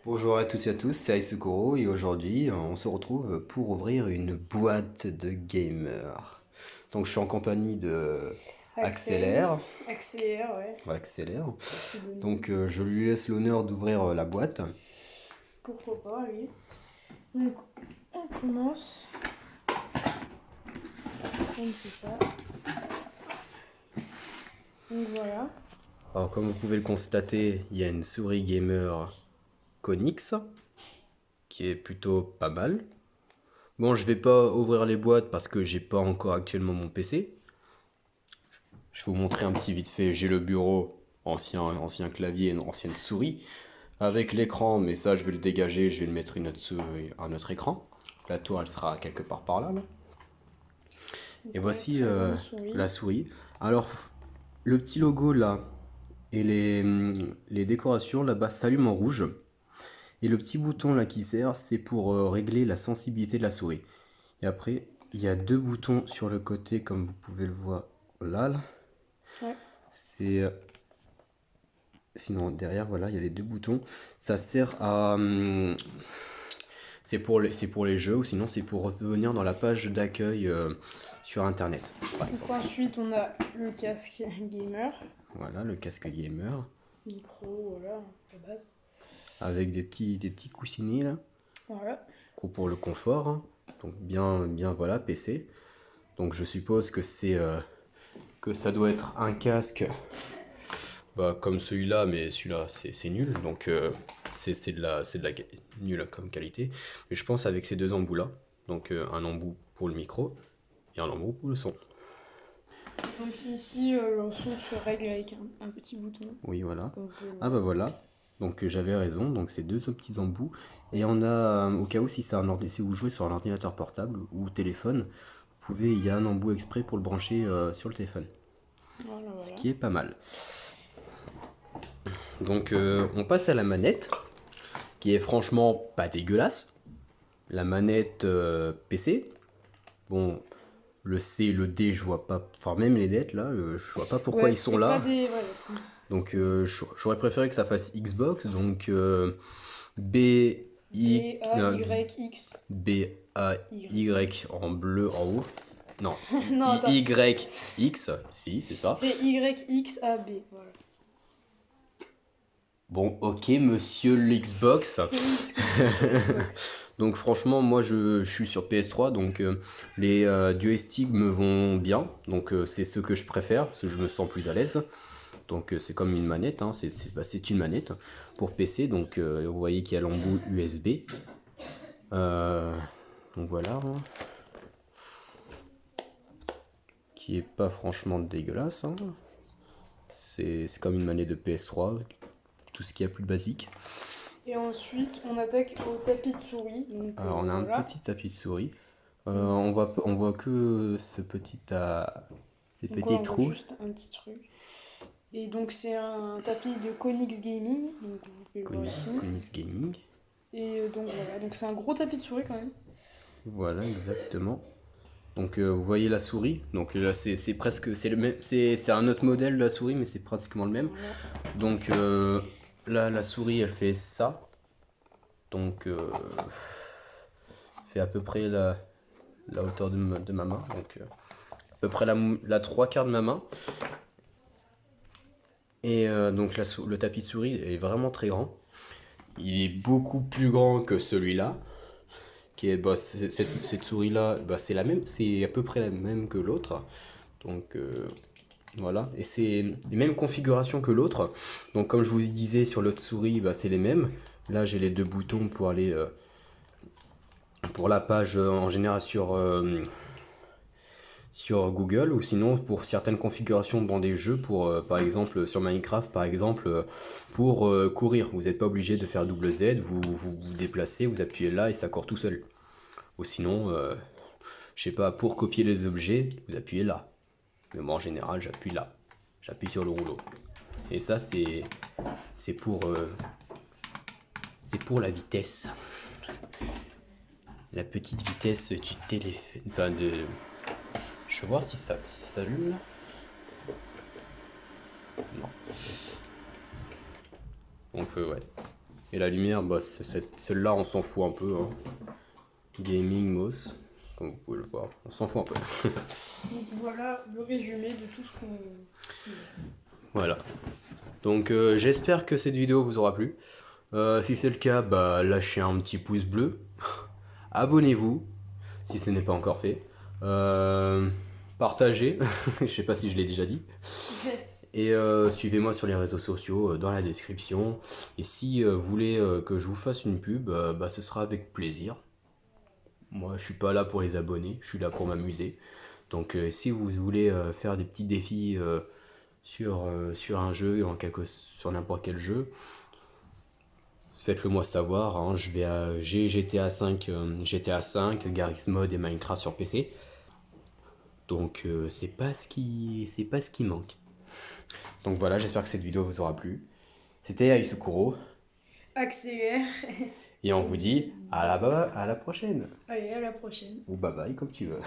Bonjour à toutes et à tous, c'est Aisukuro et aujourd'hui on se retrouve pour ouvrir une boîte de gamer. Donc je suis en compagnie de Axel, Axelaire. accélère, ouais. Voilà, Axelaire. C'est le nom. Donc je lui laisse l'honneur d'ouvrir la boîte. Pourquoi pas, oui. Donc, on commence. Donc, c'est ça. Donc, voilà. Alors comme vous pouvez le constater, il y a une souris gamer Konix qui est plutôt pas mal. Bon, je vais pas ouvrir les boîtes parce que j'ai pas encore actuellement mon PC. Je vais vous montrer un petit vite fait. J'ai le bureau, ancien clavier, une ancienne souris, avec l'écran, mais ça je vais le dégager, je vais le mettre un autre écran. La tour elle sera quelque part par là. Et Donc, ouais, voici très grande la souris. souris. Alors le petit logo là et les décorations là-bas s'allument en rouge. Et le petit bouton là qui sert, c'est pour régler la sensibilité de la souris. Et après, il y a deux boutons sur le côté comme vous pouvez le voir là. Ouais. C'est Sinon, derrière, voilà, il y a les deux boutons. Ça sert à. C'est pour les jeux ou sinon c'est pour revenir dans la page d'accueil sur internet, par Donc, exemple. ensuite, on a le casque gamer. Voilà, le casque gamer. Micro, voilà, la base. Avec des petits coussinets là. Voilà. Pour le confort, hein. Donc bien voilà, PC. Donc je suppose que que ça doit être un casque comme celui-là, mais celui-là c'est nul. Donc c'est de la nulle comme qualité. Mais je pense avec ces deux embouts là. Donc un embout pour le micro et un embout pour le son. Donc, ici, le son se règle avec un petit bouton, Oui, voilà. comme vous pouvez le Ah bah voir. voilà. Donc j'avais raison. Donc c'est deux petits embouts. Et on a, au cas où si c'est si vous jouez sur un ordinateur portable ou téléphone, il y a un embout exprès pour le brancher sur le téléphone. Voilà, Ce voilà. qui est pas mal. Donc on passe à la manette, qui est franchement pas dégueulasse. La manette PC. Bon, le C et le D, je vois pas. Enfin, même les lettres là, je vois pas pourquoi Ouais, ils sont c'est pas là. des vraies lettres. Donc j'aurais préféré que ça fasse Xbox. Donc B, I, non, B-A-Y-X. B, A, Y. Y en bleu en haut. Non, Non, I, attends. Y, X. Si, c'est ça. C'est Y-X-A-B. Voilà. Bon, ok, monsieur l'Xbox. Oui, parce que tu es sur Xbox. Donc franchement, moi je suis sur PS3, donc les joysticks me vont bien. Donc c'est ce que je préfère, parce que je me sens plus à l'aise. Donc c'est comme une manette, hein, c'est une manette pour PC. Donc vous voyez qu'il y a l'embout USB. Euh, donc voilà, hein, qui est pas franchement dégueulasse, hein. C'est comme une manette de PS3, tout ce qui est plus basique. Et ensuite, on attaque au tapis de souris. Donc Alors on a un voilà. petit tapis de souris. Donc, On voit que ces donc voilà, petits on voit trous. juste un petit truc. Et donc c'est un tapis de Konix Gaming. Donc vous pouvez le voir ici. Konis Gaming. Et donc voilà. Donc c'est un gros tapis de souris quand même. Voilà, exactement. Donc vous voyez la souris. Donc là c'est presque c'est le même c'est un autre modèle de la souris mais c'est pratiquement le même. Voilà. Donc là la souris elle fait ça. Donc fait à peu près la hauteur de ma main. Donc à peu près la trois quarts de ma main. Et donc le tapis de souris est vraiment très grand. Il est beaucoup plus grand que celui-là. Qui est, cette souris là, c'est la même, c'est à peu près la même que l'autre. Donc voilà, et c'est les mêmes configurations que l'autre. Donc comme je vous disais sur l'autre souris, c'est les mêmes. Là j'ai les deux boutons pour aller pour la page en général sur Google ou sinon pour certaines configurations dans des jeux pour par exemple sur Minecraft par exemple pour courir. Vous n'êtes pas obligé de faire double Z, vous déplacez, vous appuyez là et ça court tout seul. Ou sinon, je sais pas, pour copier les objets, vous appuyez là. Mais moi en général, j'appuie là. J'appuie sur le rouleau. Et ça, c'est pour, euh, c'est pour la vitesse. La petite vitesse du téléphone. Enfin, de. Je vais voir si ça s'allume là. Non. Donc, ouais. Et la lumière, bah, celle-là, on s'en fout un peu. Hein. Gaming Moss, comme vous pouvez le voir, on s'en fout un peu. Donc voilà le résumé de tout ce qu'on... Voilà. Donc j'espère que cette vidéo vous aura plu. Si c'est le cas, bah, lâchez un petit pouce bleu. Abonnez-vous si ce n'est pas encore fait. Partagez, je sais pas si je l'ai déjà dit. Et suivez-moi sur les réseaux sociaux dans la description. Et si vous voulez que je vous fasse une pub, bah, ce sera avec plaisir. Moi, je suis pas là pour les abonnés, je suis là pour m'amuser. Donc, si vous voulez faire des petits défis sur un jeu, sur n'importe quel jeu, faites-le moi savoir. Hein. J'ai GTA 5, Garry's Mod et Minecraft sur PC. Donc, c'est pas ce qui manque. Donc voilà, j'espère que cette vidéo vous aura plu. C'était Aisukuro. Accélère. Et on vous dit à la prochaine. Allez, à la prochaine. Ou bye bye, comme tu veux.